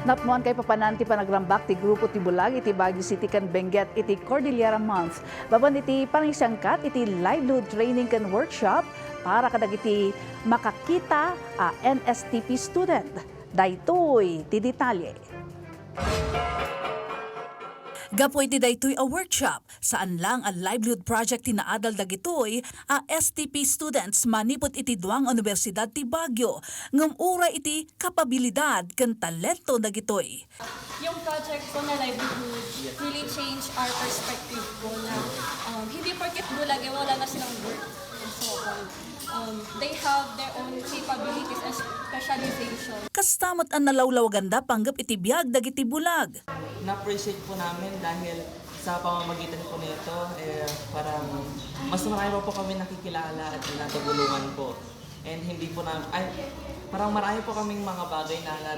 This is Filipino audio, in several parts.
Napnuan kay papanan ti panagrambak ti Grupo ti bulag iti Baguio City kan Benguet iti Cordillera Month. Baban iti panisangkat iti livelihood training kan workshop para kadag iti makakita a NSTP student. Daytoy ti detalye. Gapoy ti daytoy a workshop saan lang a livelihood project ti naadal dagitoy a STP students manipot iti duang universidad ti Baguio ngem ura iti kapabilidad ken talento dagitoy. Yung project ko na livelihood really change our perspective ko na hindi porket bulag wala na silang work and so on. They have their own capabilities and specialization. Kastamot ang nalawlaw ganda panggap iti biag dagiti bulag. Na-appreciate po namin dahil sa pamamagitan po nito, parang mas marami po kami nakikilala at natutulungan po. And hindi po parang marami po kaming mga bagay na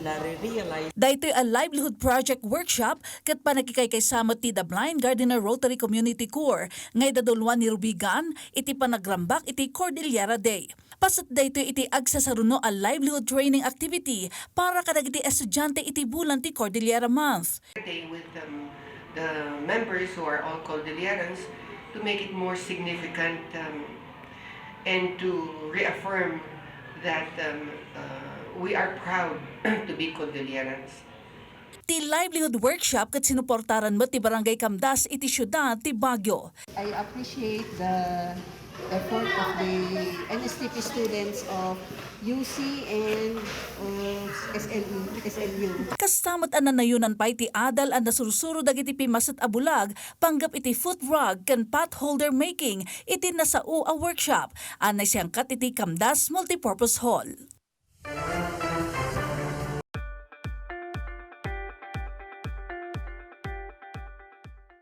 nare-realize. Daytoy a livelihood project workshop ket panakikaykaysa ti The Blind Gardener Rotary Community Corps ngay dadulwan ni Rubigan iti panagrambak iti Cordillera Day. Pasat daytoy iti agsasaruno a livelihood training activity para kadag iti estudyante iti bulan ti Cordillera Month. Day with the members who are all Cordillerans to make it more significant and to reaffirm that we are proud to be Cordillerans. Ti livelihood workshop ket sinuportaran mo ti Barangay Camdas iti syudad ti Baguio. I appreciate the effort of the NSTP students of UC and SLU. Kastamot ang nanayunan pa iti adal ang nasursuro dagiti pimasat a bulag panggap iti foot rug ken pot holder making iti nasao a workshop anay siyangkat iti Camdas Multipurpose Hall.